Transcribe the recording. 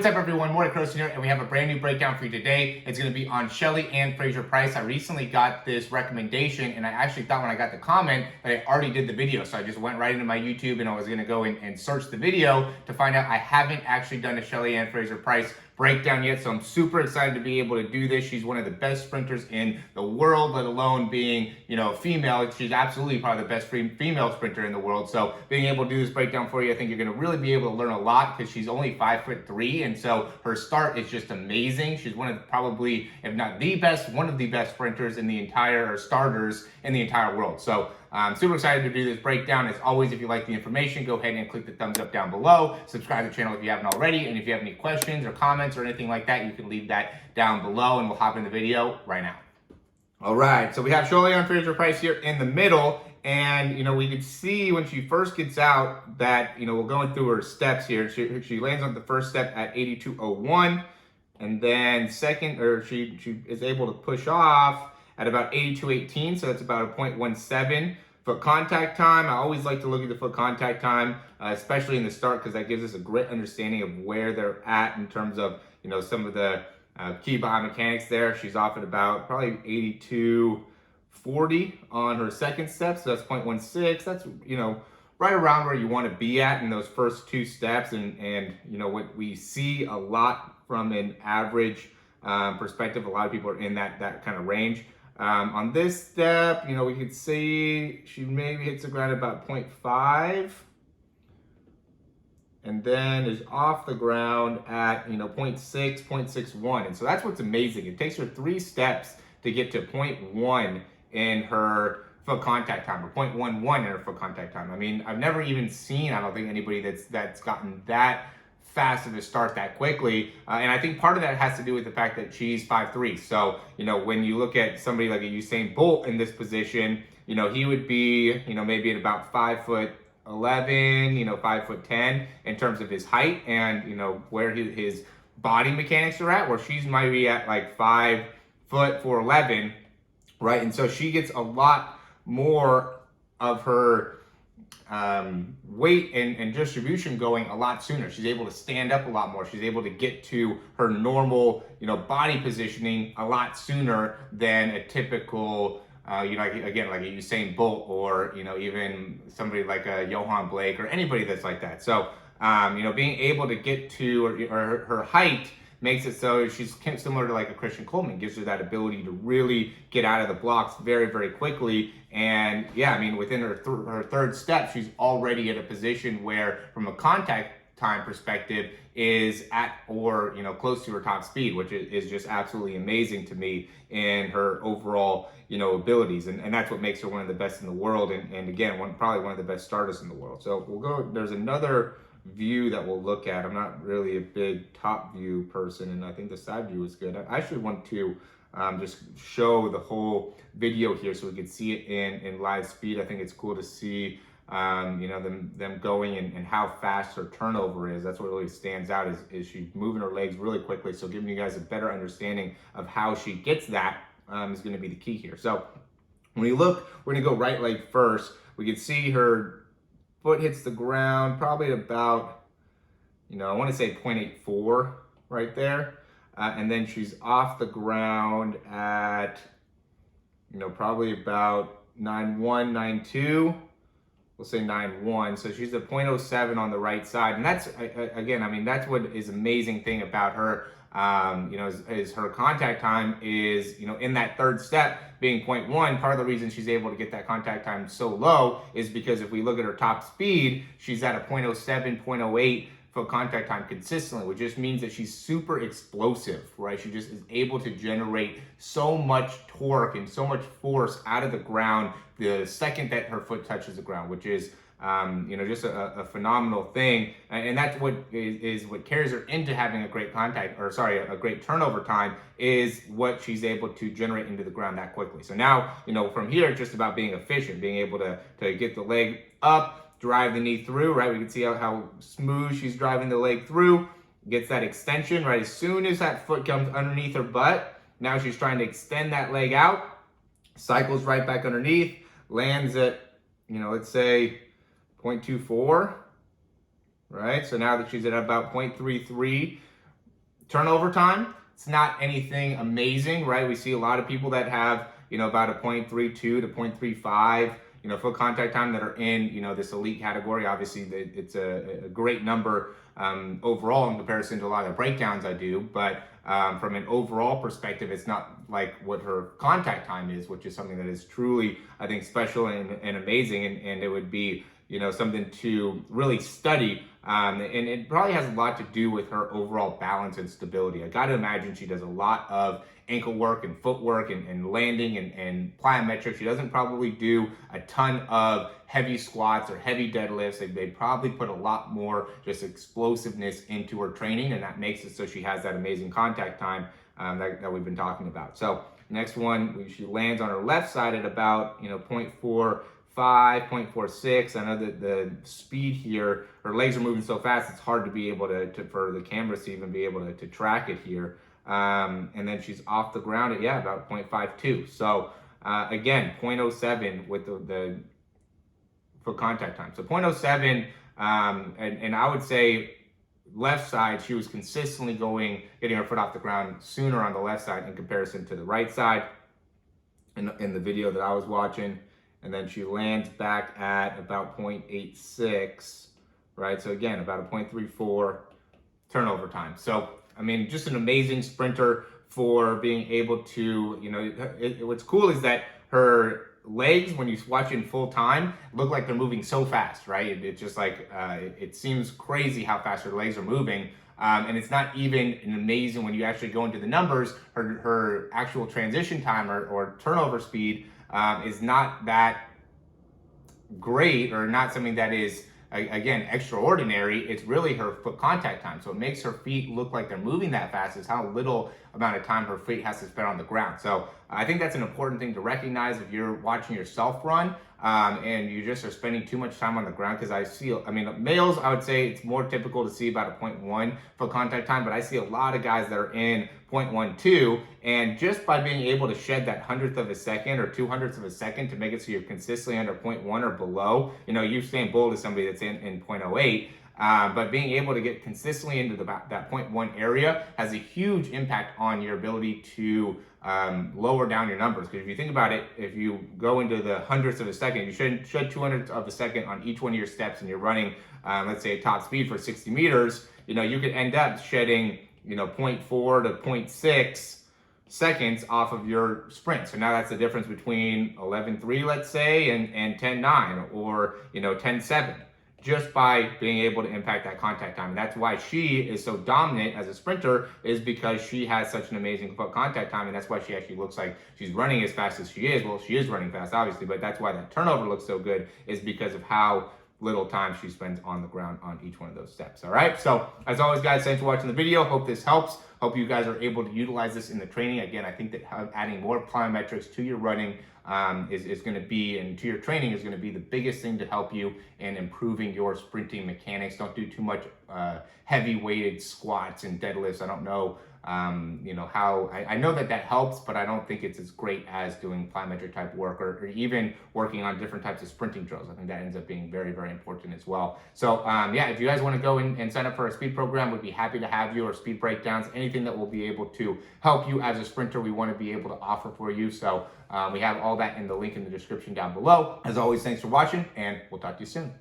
What's up everyone, Morey Croson here, and we have a brand new breakdown for you today. It's going to be on Shelly-Ann Fraser-Pryce. I recently got this recommendation, and I actually thought when I got the comment that I already did the video. So I just went right into my YouTube and I was going to go in and search the video to find out I haven't actually done a Shelly-Ann Fraser-Pryce breakdown yet. So I'm super excited to be able to do this. She's one of the best sprinters in the world, let alone being, female. She's absolutely probably the best female sprinter in the world. So being able to do this breakdown for you, I think you're going to really be able to learn a lot because she's only 5'3", and so her start is just amazing. She's one of probably, if not the best, one of the best sprinters in the entire, or starters in the entire world. So I'm super excited to do this breakdown. As always, if you like the information, go ahead and click the thumbs up down below. Subscribe to the channel if you haven't already. And if you have any questions or comments or anything like that, you can leave that down below and we'll hop in the video right now. All right, so we have Shelly-Ann Fraser-Pryce here in the middle. And, we can see when she first gets out that, we're going through her steps here. She lands on the first step at 82.01. And then she is able to push off at about 82.18. So that's about a 0.17. Foot contact time, I always like to look at the foot contact time, especially in the start, because that gives us a great understanding of where they're at in terms of, some of the key biomechanics there. She's off at about probably 82.40 on her second step, so that's 0.16. That's, right around where you want to be at in those first two steps. And what we see a lot from an average perspective, a lot of people are in that kind of range. On this step, we can see she maybe hits the ground at about 0.5 and then is off the ground at, 0.6, 0.61. And so that's what's amazing. It takes her 3 steps to get to 0.1 in her foot contact time, or 0.11 in her foot contact time. I mean, I've never even seen, I don't think, anybody that's gotten that fast of a start that quickly. And I think part of that has to do with the fact that she's 5'3". So, when you look at somebody like a Usain Bolt in this position, he would be, maybe at about 5'11", 5'10" in terms of his height and, where his body mechanics are at, where she's maybe at like 5'4'11", right? And so she gets a lot more of her weight and distribution going a lot sooner. She's able to stand up a lot more. She's able to get to her normal, body positioning a lot sooner than a typical, again, like a Usain Bolt or, even somebody like a Johan Blake or anybody that's like that. So, being able to get to her height makes it so she's similar to like a Christian Coleman, gives her that ability to really get out of the blocks very, very quickly. And yeah, I mean, within her third step, she's already at a position where, from a contact time perspective, is at or close to her top speed, which is just absolutely amazing to me in her overall abilities. And that's what makes her one of the best in the world. And again, probably one of the best starters in the world. So we'll go. There's another view that we'll look at. I'm not really a big top view person, and I think the side view is good. I actually want to just show the whole video here so we can see it in live speed. I think it's cool to see them going and how fast her turnover is. That's what really stands out is she's moving her legs really quickly. So giving you guys a better understanding of how she gets that is going to be the key here. So when we look, we're going to go right leg first. We can see her foot hits the ground probably about, I want to say 0.84 right there. And then she's off the ground at, probably about 9.1, 9.2. We'll say 9.1. So she's at 0.07 on the right side. And that's, again, I mean, that's what is amazing thing about her. Is her contact time is, in that third step being 0.1. Part of the reason she's able to get that contact time so low is because if we look at her top speed, she's at a 0.07, 0.08 foot contact time consistently, which just means that she's super explosive, right? She just is able to generate so much torque and so much force out of the ground the second that her foot touches the ground, which is just a phenomenal thing. And that's what is what carries her into having a great a great turnover time, is what she's able to generate into the ground that quickly. So now, from here, it's just about being efficient, being able to get the leg up, drive the knee through, right? We can see how smooth she's driving the leg through, gets that extension, right? As soon as that foot comes underneath her butt, now she's trying to extend that leg out, cycles right back underneath, lands at, let's say 0.24, right? So now that she's at about 0.33, Turnover time, it's not anything amazing, right? We see a lot of people that have, about a 0.32 to 0.35, foot contact time that are in, this elite category. Obviously, it's a great number overall in comparison to a lot of the breakdowns I do, but from an overall perspective, it's not like what her contact time is, which is something that is truly, I think, special and amazing, and it would be, something to really study. And it probably has a lot to do with her overall balance and stability. I got to imagine she does a lot of ankle work and footwork and landing and plyometrics. She doesn't probably do a ton of heavy squats or heavy deadlifts. They probably put a lot more just explosiveness into her training, and that makes it so she has that amazing contact time that we've been talking about. So next one, she lands on her left side at about 0.45, 0.46. I know that the speed here, her legs are moving so fast, it's hard to be able to for the cameras to even be able to track it here. And then she's off the ground at, about 0.52. So again, 0.07 with the foot contact time. So 0.07, and I would say left side, she was consistently getting her foot off the ground sooner on the left side in comparison to the right side in the video that I was watching. And then she lands back at about 0.86, right? So again, about a 0.34 turnover time. So, I mean, just an amazing sprinter for being able to, what's cool is that her legs, when you watch in full time, look like they're moving so fast, right? It's just like, it seems crazy how fast her legs are moving. And it's not even an amazing, when you actually go into the numbers, her actual transition time or turnover speed is not that great, or not something that is, again, extraordinary. It's really her foot contact time. So it makes her feet look like they're moving that fast, is how little amount of time her feet has to spend on the ground. So I think that's an important thing to recognize if you're watching yourself run and you just are spending too much time on the ground. Because males, I would say it's more typical to see about a 0.1 foot contact time, but I see a lot of guys that are in 0.12, and just by being able to shed that 100th of a second or 200ths of a second to make it so you're consistently under 0.1 or below, Usain Bolt is somebody that's in 0.08, but being able to get consistently into that 0.1 area has a huge impact on your ability to lower down your numbers. Because if you think about it, if you go into the 100ths of a second, you shed 200ths of a second on each one of your steps, and you're running, let's say, top speed for 60 meters, you could end up shedding 0.4 to 0.6 seconds off of your sprint. So now that's the difference between 11.3, let's say, and 10.9 or 10.7, just by being able to impact that contact time. And that's why she is so dominant as a sprinter, is because she has such an amazing foot contact time, and that's why she actually looks like she's running as fast as she is. Well, she is running fast, obviously, but that's why that turnover looks so good, is because of how little time she spends on the ground on each one of those steps. All right, so as always, guys, thanks for watching the video. Hope this helps. Hope you guys are able to utilize this in the training. Again, I think that adding more plyometrics to your running is going to be, and to your training, is going to be the biggest thing to help you in improving your sprinting mechanics. Don't do too much heavy weighted squats and deadlifts. I don't know how, I know that helps, but I don't think it's as great as doing plyometric type work, or even working on different types of sprinting drills. I think that ends up being very, very important as well. So if you guys want to go and sign up for a speed program, we'd be happy to have you, or speed breakdowns, anything that will be able to help you as a sprinter, we want to be able to offer for you. So we have all that in the link in the description down below. As always, thanks for watching, and we'll talk to you soon.